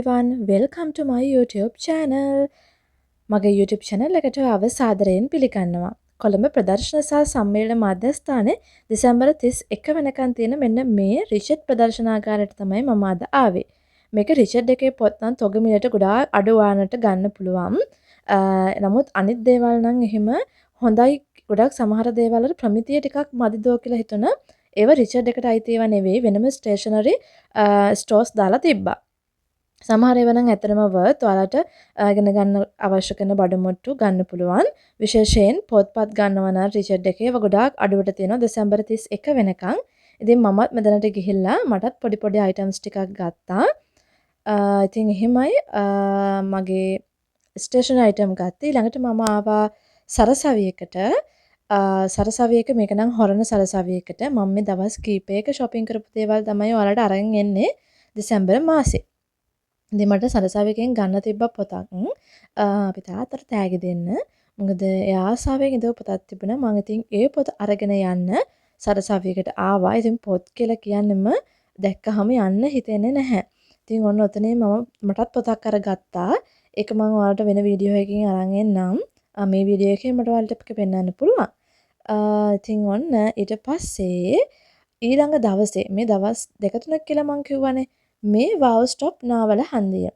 everyone, welcome to my YouTube channel. මගේ YouTube channel එකට ආව සාදරයෙන් පිළිගන්නවා. කොළඹ ප්‍රදර්ශන සහ සම්මේලන මධ්‍යස්ථානයේ දෙසැම්බර් 31 වෙනකන් තියෙන මෙන්න මේ රිචඩ් ප්‍රදර්ශනාගාරයට තමයි මම අද ආවේ. මේක රිචඩ් එකේ පොත් නම් තොග මිලට ගොඩාක් අඩු ගානට ගන්න පුළුවන්. නමුත් අනිත් දේවල් නම් එහෙම හොඳයි ගොඩක් සමහර දේවල් වල ප්‍රමිතිය ටිකක් මදිදෝ කියලා හිතුණා. ඒව රිචඩ් එකට අයිති ඒවා නෙවෙයි වෙනම ස්ටේෂනරි ස්ටෝර්ස් දාලා තිබ්බා. සමහර ඒවා නම් ඇත්තටම වර්ත් ඔයාලට ඉගෙන ගන්න අවශ්‍ය කරන බඩමුට්ටු ගන්න පුළුවන්. විශේෂයෙන් පොත්පත් ගන්නවා නම් රිචඩ් එකේ ඒවා ගොඩාක් අඩුවට තියෙනවා දෙසැම්බර් 31 වෙනකන්. ඉතින් මමත් මෙතනට ගිහිල්ලා මටත් පොඩි පොඩි අයිටම්ස් ටිකක් ගත්තා. ඉතින් එහෙමයි මගේ ස්ටේෂනරි අයිටම් ගත්තා. ඊළඟට මම ආවා සරසවියකට. සරසවියක මේක නම් හොරණ සරසවියකට මම මේ දවස් කීපයක shopping කරපු දේවල් තමයි ඔයාලට අරන් එන්නේ දෙසැම්බර් මාසේ. ඉතින් මට සරසවියකින් ගන්න තිබ්බ පොතක් අපි තාත්තට තෑගි දෙන්න. මොකද එයා ආසාවෙන් ඉඳපු පොතක් තිබුණා. මම ඉතින් ඒ පොත අරගෙන යන්න සරසවියකට ආවා. ඉතින් පොත් කියලා කියන්නෙම දැක්කහම යන්න හිතෙන්නේ නැහැ. ඉතින් ඔන්න ඔතනේ මටත් පොතක් අරගත්තා. ඒක මම ඔයාලට වෙන වීඩියෝ එකකින් අරන් එන්නම්. මේ වීඩියෝ එකේ මට ඔයාලට එක පෙන්නන්න පුළුවන්. ඉතින් ඔන්න ඊට පස්සේ ඊළඟ දවසේ මේ දවස් දෙක තුනක් කියලා මම කිව්වනේ මේ wow stop නාවල හන්දිය.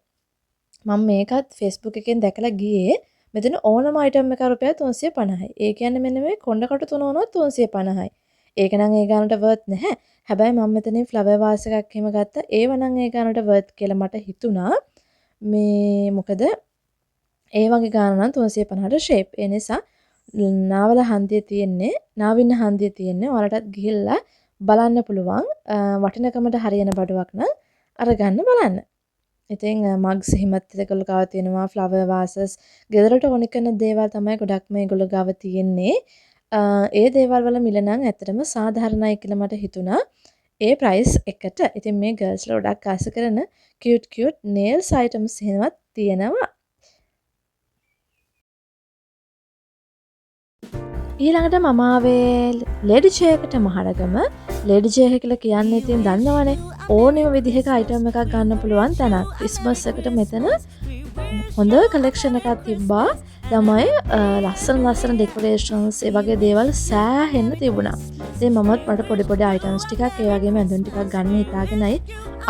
මම මේකත් Facebook එකෙන් දැකලා ගියේ. මෙතන ඕනම item එක රුපියල් 350යි. ඒ කියන්නේ මෙන්න මේ කොණ්ඩකට තුන වුණොත් 350යි. ඒක නම් ඒ ගානට worth නැහැ. හැබැයි මම මෙතනින් flower vase එකක් එහෙම ගත්තා. ඒව නම් ඒ ගානට worth කියලා මට හිතුණා. මේ මොකද ඒ වගේ ගාන නම් 350ට shape. ඒ නිසා නාවල හන්දිය තියෙන්නේ නාවින්න හන්දිය තියෙන්නේ ඔයාලටත් ගිහිල්ලා බලන්න පුළුවන්. වටිනකමට හරියන බඩුවක් නම් අරගන්න බලන්න. ඉතින් මග්ස් එහෙමත් ඒගොල්ලෝ ගාව තියෙනවා flower vases. ගෙදරට ඕනි කරන දේවල් තමයි ගොඩක් මේගොල්ලෝ ගාව තියෙන්නේ. ඒ දේවල් වල මිල නම් ඇත්තටම සාධාරණයි කියලා මට හිතුණා. ඒ price එකට. ඉතින් මේ girls-ලා ගොඩක් ආස කරන cute nails items එහෙමත් තියෙනවා. ඊළඟට මම ආවේ ලේඩි චේ එකට මහරගම. ලේඩි චේ එක කියලා කියන්නේ ඉතින් දන්නවනේ ඕනෙම විදිහක අයිටම් එකක් ගන්න පුළුවන් තැනක්. ක්‍රිස්මස් එකට මෙතන හොඳ කලෙක්ෂන් එකක් තිබ්බා. ළමයි ලස්සන ඩෙකොරේෂන්ස් ඒ වගේ දේවල් සෑහෙන්න තිබුණා. ඉතින් මමත් මට පොඩි අයිටම්ස් ටිකක් ඒ වගේම ඇඳුම් ටිකක් ගන්න හිතාගෙනයි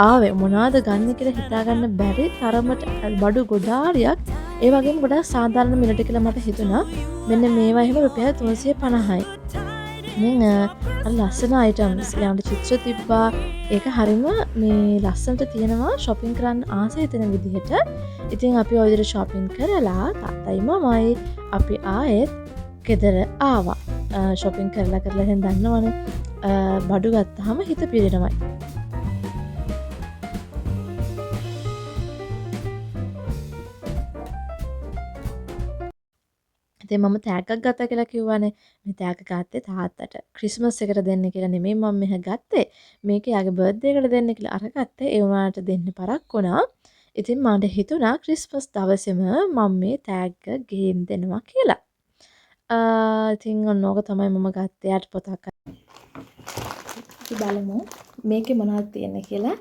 ආවේ. මොනවද ගන්න කියලා හිතාගන්න බැරි තරමට බඩු ගොඩාරියක් ඒ වගේම ගොඩාක් සාධාරණ මිලට කියලා මට හිතුණා. මෙන්න මේවා එහෙම රුපියල් 350යි. ඉතින් ලස්සන අයිටම්ස් ඊළඟට චිත්‍ර තිබ්බා. ඒක හරිම මේ ලස්සනට තියෙනවා shopping කරන්න ආස හිතෙන විදිහට. ඉතින් අපි ඔය විදිහට shopping කරලා තාත්තයි මමයි අපි ආයෙත් ගෙදර ආවා. shopping කරලා දැන් දන්නවනේ බඩු ගත්තාම හිත පිරෙනවයි. ඉතින් මම තෑග්ගක් ගත්තා කියලා කිව්වනේ. මේ තෑග්ග ගත්තේ තාත්තට ක්‍රිස්මස් එකට දෙන්න කියලා නෙමෙයි මම මෙහෙ ගත්තේ. මේක යාගේ බර්ත්ඩේ එකට දෙන්න කියලා අරගත්තේ. ඒ වුණාට දෙන්න පරක් වුණා. ඉතින් මට හිතුණා ක්‍රිස්මස් දවසේම මම මේ තෑග්ග ගෙහින් දෙනවා කියලා. ඉතින් ඔන්නෝක තමයි මම ගත්තේ. යාට පොතක් අපි බලමු මේකේ මොනවද තියෙන්නේ කියලා.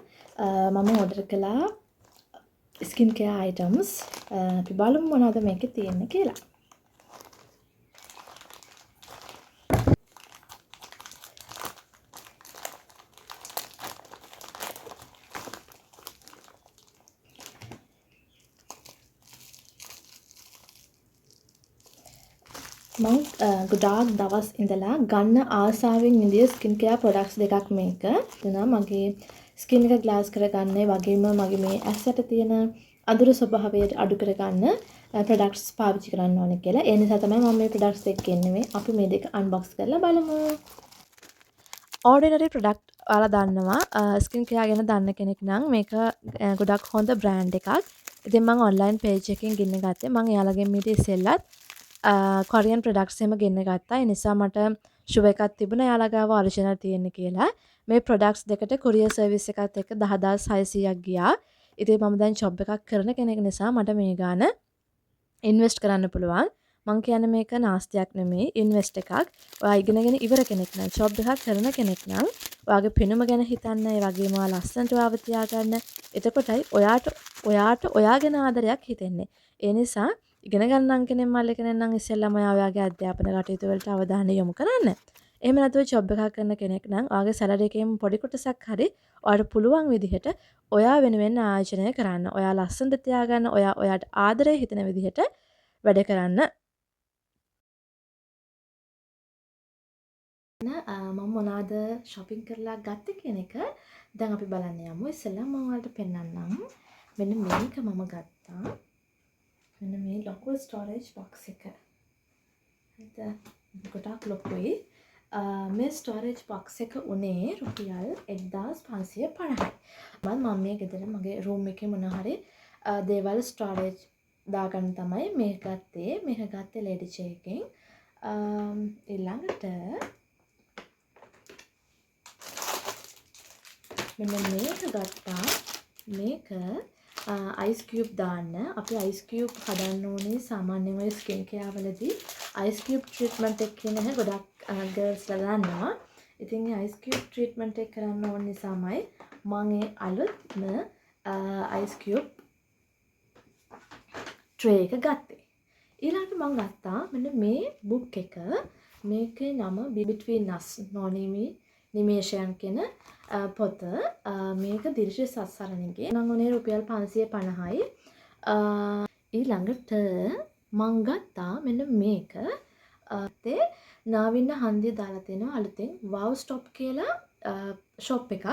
මම ඕඩර් කළා ස්කින් කෙයාර් අයිටම්ස්. අපි බලමු මොනවද මේකේ තියෙන්නේ කියලා. මම ගොඩාක් දවස් ඉඳලා ගන්න ආසාවෙන් ඉඳිය ස්කින් කෙයාර් ප්‍රොඩක්ට්ස් දෙකක් මේක. එතන මගේ ස්කින් එක ග්ලාස් කරගන්න වගේම මගේ මේ ඇස් යට තියෙන අඳුරු ස්වභාවය අඩු කරගන්න ප්‍රොඩක්ට්ස් පාවිච්චි කරන්න ඕනේ කියලා. ඒ නිසා තමයි මම මේ ප්‍රොඩක්ට්ස් දෙක ගෙන්නේ. අපි මේ දෙක අන්බොක්ස් කරලා බලමු. ordinary product ඔයාලා දන්නවා ස්කින් කෙයාර් ගැන දන්න කෙනෙක් නම් මේක ගොඩක් හොඳ බ්‍රෑන්ඩ් එකක්. ඉතින් මම ඔන්ලයින් පේජ් එකකින් ගෙන්න ගත්තේ. මම එයාලගෙන් මීට ඉස්සෙල්ලත් කොරියන් ප්‍රොඩක්ට්ස් එහෙම ගෙන්න ගත්තා. ඒ නිසා මට ෂුවර් එකක් තිබුණා එයාලා ගාව ඔරිජිනල් තියෙන්නේ කියලා. මේ ප්‍රොඩක්ට්ස් දෙකට කොරියර් සර්විස් එකත් එක්ක 10600ක් ගියා. ඉතින් මම දැන් ජොබ් එකක් කරන කෙනෙක් නිසා මට මේ ගාන ඉන්වෙස්ට් කරන්න පුළුවන්. මං කියන්නේ මේක නාස්තියක් නෙමෙයි ඉන්වෙස්ට් එකක්. ඔයා ඉගෙනගෙන ඉවර කෙනෙක් නම් ජොබ් එකක් කරන කෙනෙක් නම් ඔයාගේ පෙනුම ගැන හිතන්න, ඒ වගේම ඔයා ලස්සනට ඔයාව තියාගන්න. එතකොටයි ඔයාට ඔයා ගැන ආදරයක් හිතෙන්නේ. ඒ නිසා ඉගෙන ගන්නන් කෙනෙක් මල්ලි කෙනෙක් නම් ඉස්සෙල්ලාම ඔයාගේ අධ්‍යාපන කටයුතු වලට අවධානය යොමු කරන්න. එහෙම නැතුව ජොබ් එකක් කරන කෙනෙක් නම් ඔයාගේ සැලරි එකෙන් පොඩි කොටසක් හරි ඔයාට පුළුවන් විදිහට ඔයා වෙනුවෙන් ආයෝජනය කරන්න. ඔයා ලස්සනට තියාගන්න, ඔයාට ආදරය හිතෙන විදිහට වැඩ කරන්න. මම මොනවාද shopping කරලා ගත්තේ කියන එක දැන් අපි බලන්න යමු. ඉස්සෙල්ලා මම ඔයාලට පෙන්නන්නම්. මෙන්න මේක මම ගත්තා. මෙන්න මේ ලොකු storage box එක. හරිද? ගොඩක් ලොකුයි. මේ ස්ටෝරේජ් බොක්ස් එක උනේ රුපියල් 1550යි. මම මේ ගෙදර මගේ රූම් එකේ මොන හරි දේවල් ස්ටෝරේජ් දාගන්න තමයි මේක ගත්තේ. මේක ගත්තේ ලේඩි චේ එකෙන්. ඊළඟට මෙන්න මේක ගත්තා. මේක අයිස් කියුබ් දාන්න. අපි අයිස් කියුබ් හදන්න ඕනේ සාමාන්‍යයෙන් ඔය ස්කින් කෙයාර් වලදී අයිස් කියුබ් ට්‍රීට්මන්ට් එක කියන එක ගොඩක් ගර්ල්ස්ලා දන්නවා. ඉතින් මේ අයිස් කියුබ් ට්‍රීට්මන්ට් එක කරන්න ඕන නිසාමයි මම ඒ අලුත්ම අයිස් කියුබ් ට්‍රේ එක ගත්තේ. ඊළඟට මම ගත්තා මෙන්න මේ බුක් එක. මේකේ නම Between Us නිමේෂයන් කියන පොත. මේක දිර්ශ සත්සරණගේ නම් උනේ රුපියල් 550යි. ඊළඟට මං ගත්තා මෙන්න මේක. නාවින්න හන්දිය දාලා තියෙනවා අලුතෙන් wow stop කියලා ෂොප් එකක්.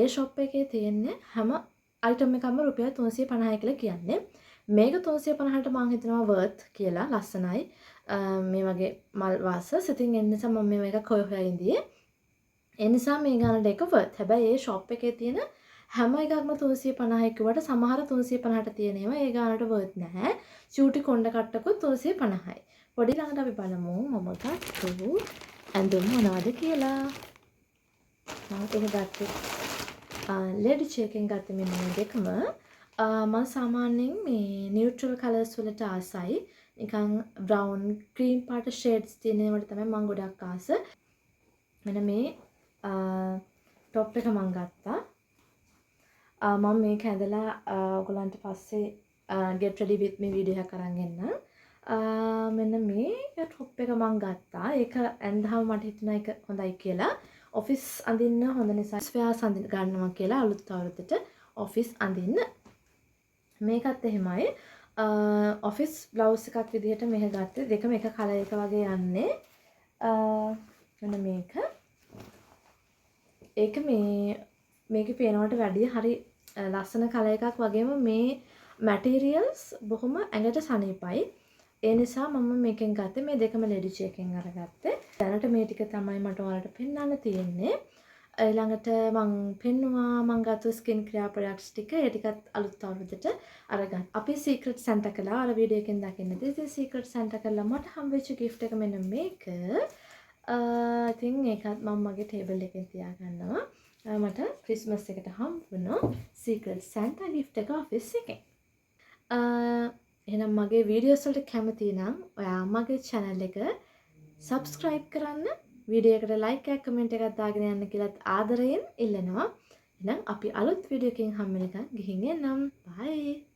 ඒ ෂොප් එකේ තියෙන්නේ හැම අයිටම් එකක්ම රුපියල් 350යි කියලා කියන්නේ. මේක 350ට මං හිතනවා worth කියලා ලස්සනයි. මේ වගේ මල් වාස සිතින් එන්න නිසා මම මේක හොය ඉඳියේ. ඒ නිසා මේ ගානට එක worth. හැබැයි ඒ ෂොප් එකේ තියෙන හැම එකක්ම 350යි කිව්වට සමහර 350ට තියෙන ඒවා ඒ ගානට worth නැහැ. චූටි කොණ්ඩ කට්ටකුත් 350යි. පොඩි ළඟට අපි බලමු මම ගත්තු ඇඳුම් මොනවද කියලා. මම ඒක ගත්තේ ලේඩි චේ එකෙන් ගත්තේ මෙන්න මේ දෙකම. මම සාමාන්‍යයෙන් මේ නියුට්‍රල් කලර්ස් වලට ආසයි. නිකන් බ්‍රවුන් ක්‍රීම් පාට ෂේඩ්ස් තියෙන ඒවාට තමයි මම ගොඩක් ආස. මෙන්න මේ টොප් එක මම ගත්තා. මම මේක ඇඳලා ඔයගලන්ට පස්සේ get ready with me video එකක් අරන් එන්නම්. මෙන්න මේ টොප් එක මම ගත්තා. ඒක ඇඳහම මට හිතුණා ඒක හොඳයි කියලා. ඔෆිස් අඳින්න හොඳ නිසා ස්වෑස් අඳින්න ගන්නවා කියලා අලුත් අවුරුද්දට ඔෆිස් අඳින්න. මේකත් එහෙමයි. ඔෆිස් බ්ලවුස් එකක් විදිහට මෙහෙ ගත්තේ. දෙකම එක කලර් එක වගේ යන්නේ. මෙන්න මේක. ඒක මේකේ පේනවට වැඩිය හරි ලස්සන කලර් එකක් වගේම මේ මැටීරියල්ස් බොහොම ඇඟට සනීපයි. ඒ නිසා මම මේකෙන් ගත්තේ. මේ දෙකම ලේඩි චේ එකෙන් අරගත්තේ. දැනට මේ ටික තමයි මට ඔයාලට පෙන්වන්න තියෙන්නේ. ඊළඟට මම පෙන්නුවා මම ගත්ත ස්කින් කෙයාර් ප්‍රොඩක්ට්ස් ටික. ඒ ටිකත් අලුත් අවුරුද්දට අරගත්තා. අපි සීක්‍රට් සැන්ටා කළා. අර වීඩියෝ එකෙන් දකින්න. ඉතින් සීක්‍රට් සැන්ටා කළා මට හම්බෙච්ච gift එක මෙන්න මේක. ඉතින් ඒකත් මම මගේ ටේබල් එකේ තියාගන්නවා. මට ක්‍රිස්මස් එකට හම්බුණා සීක්‍රට් සැන්ටා gift එක ඔෆිස් එකෙන්. එහෙනම් මගේ වීඩියෝස් වලට කැමති නම් ඔයා මගේ channel එක subscribe කරන්න, වීඩියෝ එකට like එකක් comment එකක් දාගෙන යන්න කියලාත් ආදරයෙන් ඉල්ලනවා. එහෙනම් අපි අලුත් වීඩියෝ එකකින් හම්බ වෙනකන් ගිහින් එන්නම්. bye.